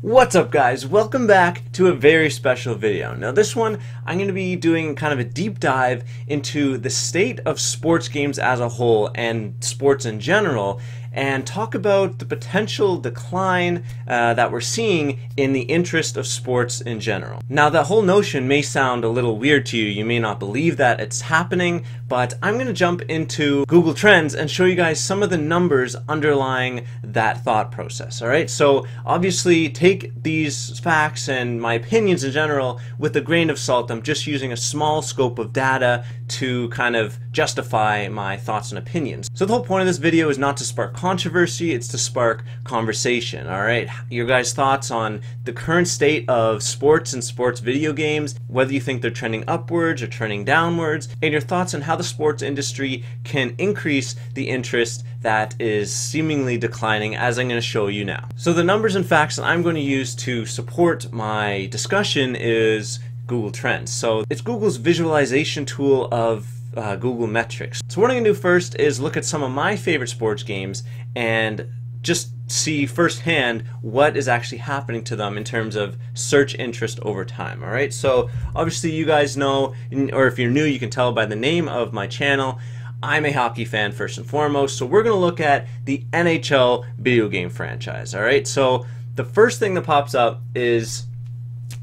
What's up, guys? Welcome back to a very special video. Now this one I'm going to be doing kind of a deep dive into the state of sports games as a whole and sports in general, and talk about the potential decline that we're seeing in the interest of sports in general. Now that whole notion may sound a little weird to you. You may not believe that it's happening, but I'm going to jump into Google Trends and show you guys some of the numbers underlying that thought process. Alright, so obviously take these facts and my opinions in general with a grain of salt. I'm just using a small scope of data to kind of justify my thoughts and opinions. So the whole point of this video is not to spark controversy, it's to spark conversation. Alright, your guys' thoughts on the current state of sports and sports video games, whether you think they're trending upwards or trending downwards, and your thoughts on how the sports industry can increase the interest that is seemingly declining, as I'm going to show you now. So the numbers and facts that I'm going to use to support my discussion is Google Trends. So it's Google's visualization tool of Google metrics. So what I'm going to do first is look at some of my favorite sports games and just see firsthand what is actually happening to them in terms of search interest over time. Alright, so obviously you guys know, or if you're new, you can tell by the name of my channel, I'm a hockey fan first and foremost. So we're going to look at the NHL video game franchise. Alright, so the first thing that pops up is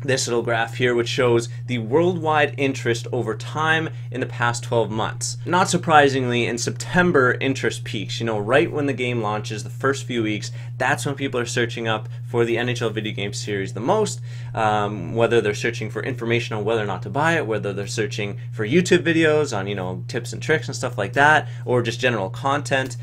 this little graph here, which shows the worldwide interest over time in the past 12 months. Not surprisingly, in September, interest peaks. You know, right when the game launches, the first few weeks, that's when people are searching up for the NHL video game series the most, whether they're searching for information on whether or not to buy it, whether they're searching for YouTube videos on, you know, tips and tricks and stuff like that, or just general content.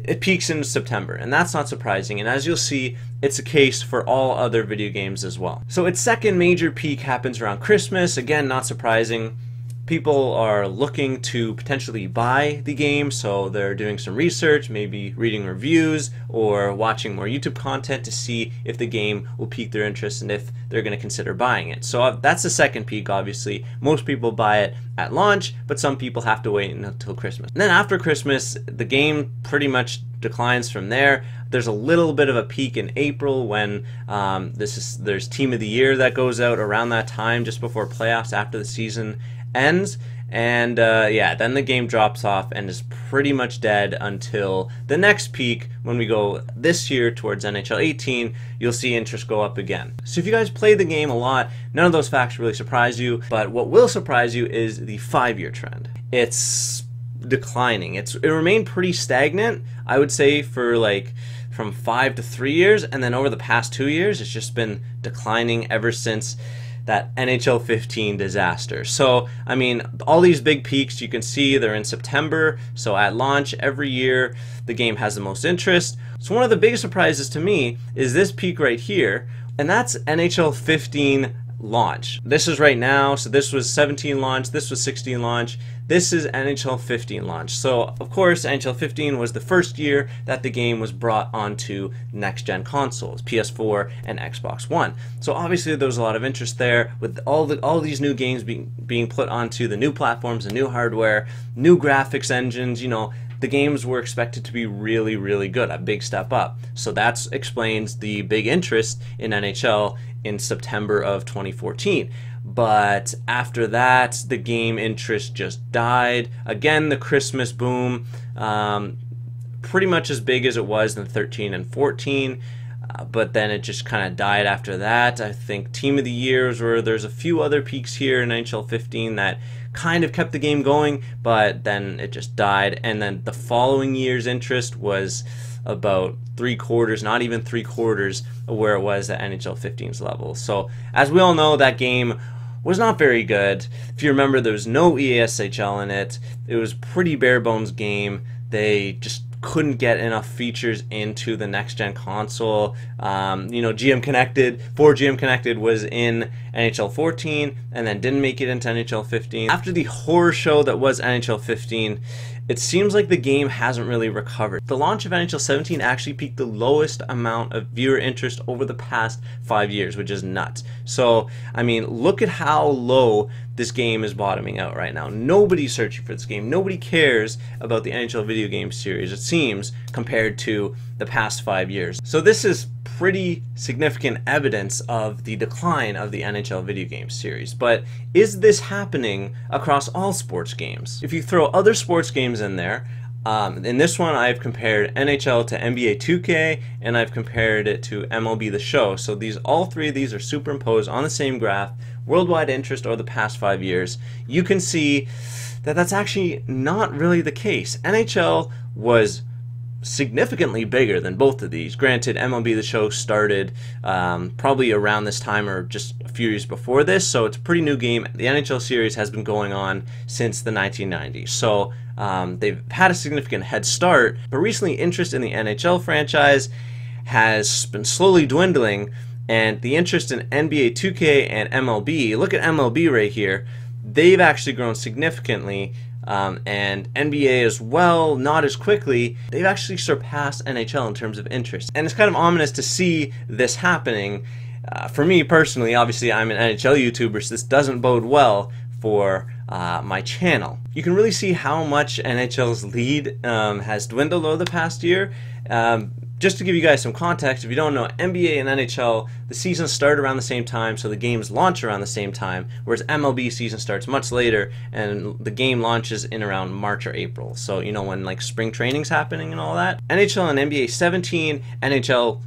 It peaks in September, and that's not surprising, and as you'll see, it's a case for all other video games as well. So its second major peak happens around Christmas. Again, not surprising. People are looking to potentially buy the game, so they're doing some research, maybe reading reviews or watching more YouTube content to see if the game will pique their interest and if they're going to consider buying it. So that's the second peak, obviously. Most people buy it at launch, but some people have to wait until Christmas. And then after Christmas, the game pretty much declines from there. There's a little bit of a peak in April when there's Team of the Year that goes out around that time, just before playoffs, after the season ends, and yeah, then the game drops off and is pretty much dead until the next peak when we go this year towards NHL 18. You'll see interest go up again. So if you guys play the game a lot, none of those facts really surprise you, but what will surprise you is the 5-year trend. It's declining. It remained pretty stagnant, I would say, for like from 5 to 3 years, and then over the past 2 years it's just been declining ever since that NHL 15 disaster. So I mean, all these big peaks you can see, they're in September. So at launch every year the game has the most interest. So one of the biggest surprises to me is this peak right here, and that's NHL 15 launch. This is right now, so this was 17 launch, this was 16 launch, this is NHL 15 launch. So of course NHL 15 was the first year that the game was brought onto next gen consoles, PS4 and Xbox One. So obviously there was a lot of interest there with all these new games being put onto the new platforms, the new hardware, new graphics engines. You know, the games were expected to be really, really good, a big step up. So that explains the big interest in NHL in September of 2014. But after that, the game interest just died. Again, the Christmas boom, pretty much as big as it was in 13 and 14, but then it just kind of died after that. I think Team of the Years, where there's a few other peaks here in NHL 15 that kind of kept the game going, but then it just died. And then the following year's interest was about 3/4, not even 3/4 of where it was at NHL 15's level. So as we all know, that game was not very good. If you remember, there was no iTzNHL in it. It was a pretty bare bones game. They just couldn't get enough features into the next gen console. You know, GM Connected was in NHL 14 and then didn't make it into NHL 15. After the horror show that was NHL 15, it seems like the game hasn't really recovered. The launch of NHL 17 actually peaked the lowest amount of viewer interest over the past 5 years, which is nuts. So, I mean, look at how low this game is bottoming out right now. Nobody's searching for this game. Nobody cares about the NHL video game series, it seems, compared to the past 5 years. So this is pretty significant evidence of the decline of the NHL video game series. But is this happening across all sports games? If you throw other sports games in there, in this one I've compared NHL to NBA2K, and I've compared it to MLB The Show. So all three of these are superimposed on the same graph, worldwide interest over the past 5 years. You can see that that's actually not really the case. NHL was significantly bigger than both of these. Granted, MLB The Show started probably around this time or just a few years before this, so it's a pretty new game. The NHL series has been going on since the 1990s, so they've had a significant head start, but recently interest in the NHL franchise has been slowly dwindling, and the interest in NBA 2K and MLB, look at MLB right here, they've actually grown significantly, and NBA as well, not as quickly. They've actually surpassed NHL in terms of interest, and it's kind of ominous to see this happening. For me personally, obviously I'm an NHL YouTuber, so this doesn't bode well for my channel. You can really see how much NHL's lead has dwindled over the past year. Just to give you guys some context, if you don't know, NBA and NHL, the seasons start around the same time, so the games launch around the same time, whereas MLB season starts much later, and the game launches in around March or April. So, you know, when like spring training's happening and all that. NHL and NBA 17, NHL,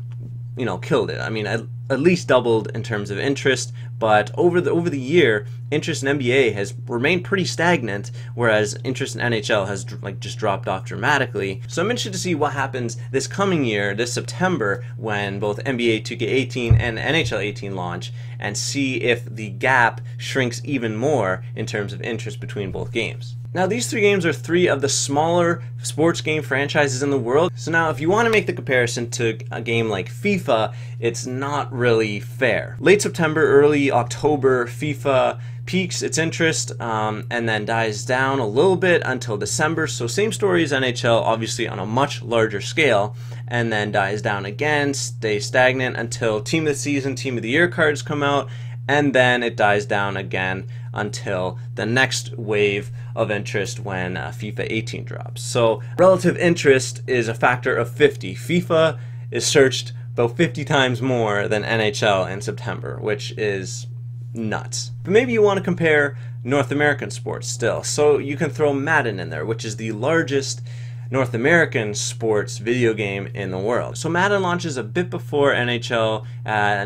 you know, killed it. I mean, at least doubled in terms of interest, but over the year, interest in NBA has remained pretty stagnant, whereas interest in NHL has just dropped off dramatically. So I'm interested to see what happens this coming year, this September, when both NBA 2K18 and NHL 18 launch, and see if the gap shrinks even more in terms of interest between both games. Now, these three games are three of the smaller sports game franchises in the world. So now, if you want to make the comparison to a game like FIFA, it's not really fair. Late September, early October, FIFA peaks its interest and then dies down a little bit until December. So same story as NHL, obviously on a much larger scale, and then dies down again, stays stagnant until Team of the Season, Team of the Year cards come out, and then it dies down again until the next wave of interest when FIFA 18 drops. So relative interest is a factor of 50. FIFA is searched about 50 times more than NHL in September, which is nuts. But maybe you want to compare North American sports still. So you can throw Madden in there, which is the largest North American sports video game in the world. So Madden launches a bit before NHL,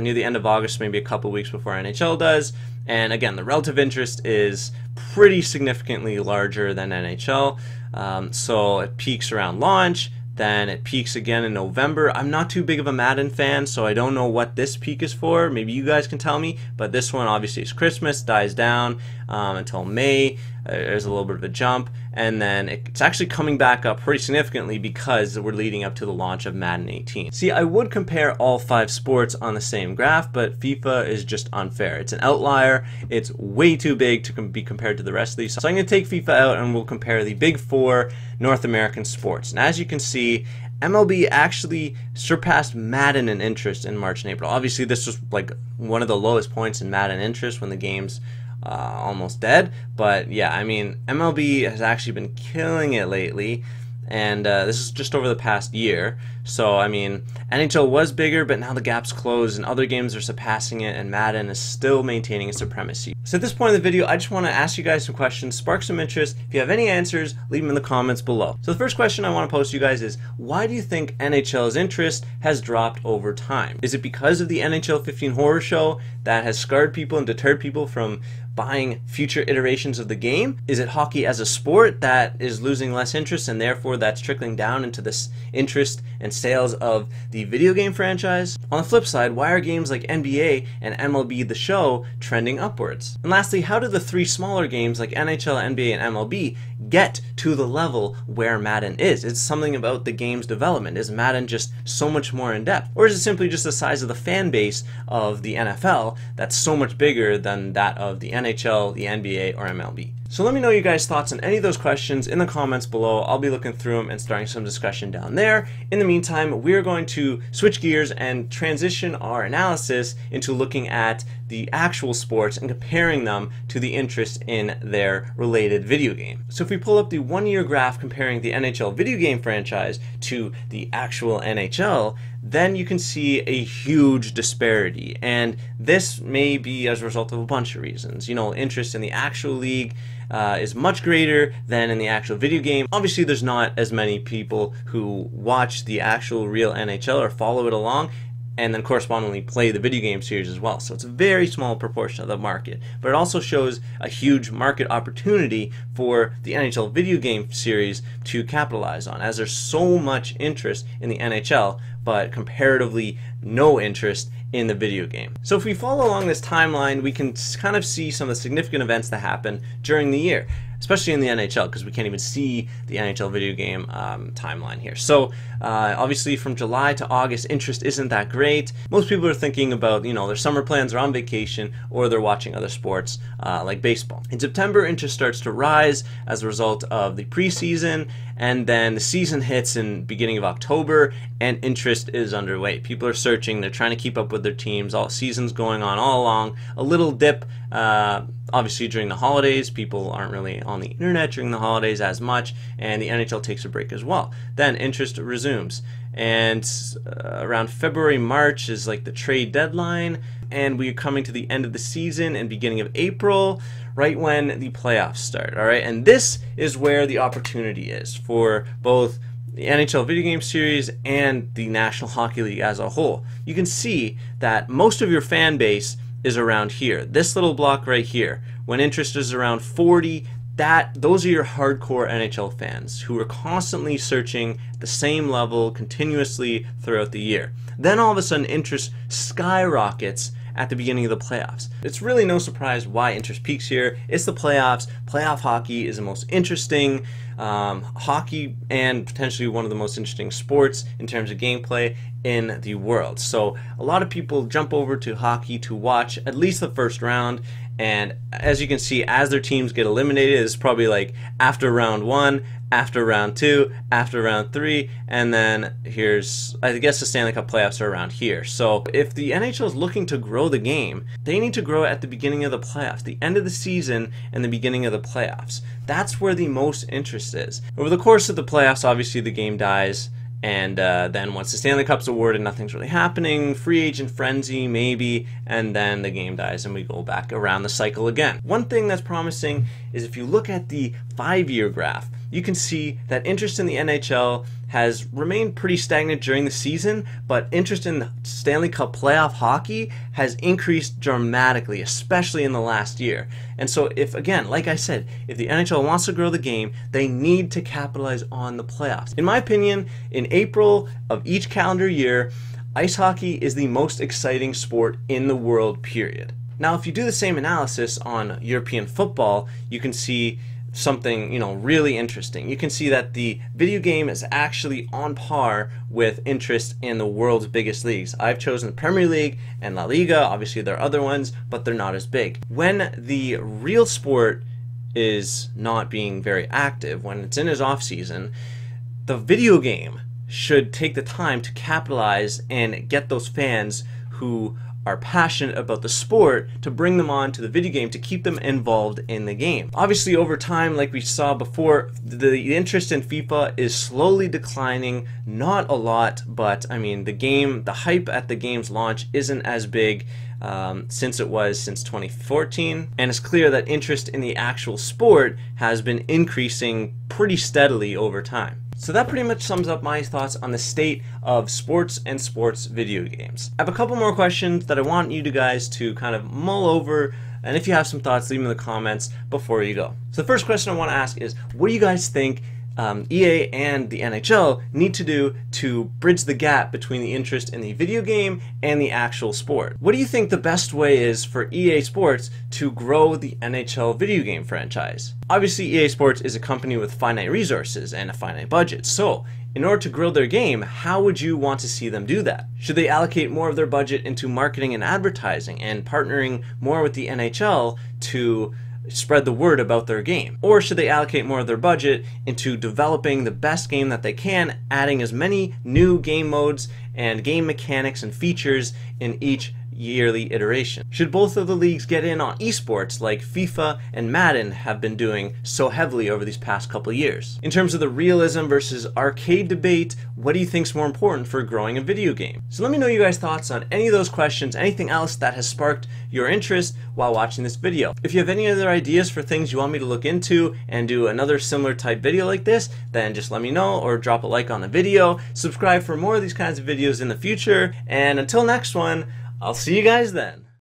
near the end of August, maybe a couple weeks before NHL does. And again, the relative interest is pretty significantly larger than NHL. So it peaks around launch, then it peaks again in November. I'm not too big of a Madden fan, so I don't know what this peak is for. Maybe you guys can tell me, but this one obviously is Christmas, dies down until May. There's a little bit of a jump, and then it's actually coming back up pretty significantly because we're leading up to the launch of Madden 18. See, I would compare all 5 sports on the same graph, but FIFA is just unfair. It's an outlier. It's way too big to be compared to the rest of these. So I'm going to take FIFA out and we'll compare the big 4 North American sports. And as you can see, MLB actually surpassed Madden in interest in March and April. Obviously, this was like one of the lowest points in Madden interest when the game's almost dead, but yeah, I mean, MLB has actually been killing it lately, and this is just over the past year. So I mean, NHL was bigger, but now the gap's closed and other games are surpassing it, and Madden is still maintaining its supremacy. So at this point in the video, I just want to ask you guys some questions, spark some interest. If you have any answers, leave them in the comments below. So the first question I want to pose to you guys is, why do you think NHL's interest has dropped over time? Is it because of the NHL 15 horror show that has scarred people and deterred people from buying future iterations of the game? Is it hockey as a sport that is losing less interest, and therefore that's trickling down into this interest and sales of the video game franchise? On the flip side, why are games like NBA and MLB The Show trending upwards? And lastly, how do the 3 smaller games like NHL, NBA, and MLB get to the level where Madden is? Is it something about the game's development? Is Madden just so much more in depth? Or is it simply just the size of the fan base of the NFL that's so much bigger than that of the NHL, the NBA, or MLB? So let me know your guys' thoughts on any of those questions in the comments below. I'll be looking through them and starting some discussion down there. In the meantime, we're going to switch gears and transition our analysis into looking at the actual sports and comparing them to the interest in their related video game. So if we pull up the 1-year graph comparing the NHL video game franchise to the actual NHL, then you can see a huge disparity, and this may be as a result of a bunch of reasons. You know, interest in the actual league is much greater than in the actual video game. Obviously, there's not as many people who watch the actual real NHL or follow it along, and then correspondingly play the video game series as well. So it's a very small proportion of the market, but it also shows a huge market opportunity for the NHL video game series to capitalize on, as there's so much interest in the NHL, but comparatively no interest in the video game. So if we follow along this timeline, we can kind of see some of the significant events that happen during the year, especially in the NHL, because we can't even see the NHL video game timeline here. So obviously from July to August, interest isn't that great. Most people are thinking about, you know, their summer plans, are on vacation, or they're watching other sports like baseball. In September, interest starts to rise as a result of the preseason, and then the season hits in beginning of October, and interest is underway. People are searching, they're trying to keep up with their teams, all seasons going on all along. A little dip obviously during the holidays. People aren't really on the internet during the holidays as much, and the NHL takes a break as well. Then interest resumes, and around February, March is like the trade deadline, and we're coming to the end of the season and beginning of April, right when the playoffs start. All right, and this is where the opportunity is for both the NHL video game series and the National Hockey League as a whole. You can see that most of your fan base is around here, this little block right here. When interest is around 40, those are your hardcore NHL fans who are constantly searching the same level continuously throughout the year. Then all of a sudden interest skyrockets at the beginning of the playoffs. It's really no surprise why interest peaks here. It's the playoffs. Playoff hockey is the most interesting hockey, and potentially one of the most interesting sports in terms of gameplay in the world. So a lot of people jump over to hockey to watch at least the first round, and as you can see, as their teams get eliminated, it's probably like after round 1, after round 2, after round 3, and then here's, I guess the Stanley Cup playoffs are around here. So if the NHL is looking to grow the game, they need to grow it at the beginning of the playoffs, the end of the season and the beginning of the playoffs. That's where the most interest is. Over the course of the playoffs, obviously the game dies, and then once the Stanley Cup's awarded, nothing's really happening. Free agent frenzy, maybe, and then the game dies and we go back around the cycle again. One thing that's promising is if you look at the 5-year graph, you can see that interest in the NHL has remained pretty stagnant during the season, but interest in Stanley Cup playoff hockey has increased dramatically, especially in the last year. And so if, again, like I said, if the NHL wants to grow the game, they need to capitalize on the playoffs. In my opinion, in April of each calendar year, ice hockey is the most exciting sport in the world, period. Now, if you do the same analysis on European football, you can see something, really interesting. You can see that the video game is actually on par with interest in the world's biggest leagues. I've chosen the Premier League and La Liga. Obviously there are other ones, but they're not as big. When the real sport is not being very active, when it's in its off season, the video game should take the time to capitalize and get those fans who are passionate about the sport to bring them on to the video game, to keep them involved in the game. Obviously over time, like we saw before, the interest in FIFA is slowly declining. Not a lot, but I mean the hype at the game's launch isn't as big since 2014, and it's clear that interest in the actual sport has been increasing pretty steadily over time. So that pretty much sums up my thoughts on the state of sports and sports video games. I have a couple more questions that I want you guys to kind of mull over, and if you have some thoughts, leave them in the comments before you go. So the first question I want to ask is, what do you guys think EA and the NHL need to do to bridge the gap between the interest in the video game and the actual sport? What do you think the best way is for EA Sports to grow the NHL video game franchise? Obviously, EA Sports is a company with finite resources and a finite budget, so in order to grow their game, how would you want to see them do that? Should they allocate more of their budget into marketing and advertising and partnering more with the NHL to spread the word about their game? Or should they allocate more of their budget into developing the best game that they can, adding as many new game modes and game mechanics and features in each yearly iteration? Should both of the leagues get in on esports like FIFA and Madden have been doing so heavily over these past couple of years? In terms of the realism versus arcade debate, what do you think is more important for growing a video game? So let me know you guys' thoughts on any of those questions, anything else that has sparked your interest while watching this video. If you have any other ideas for things you want me to look into and do another similar type video like this, then just let me know or drop a like on the video, subscribe for more of these kinds of videos in the future, and until next one, I'll see you guys then.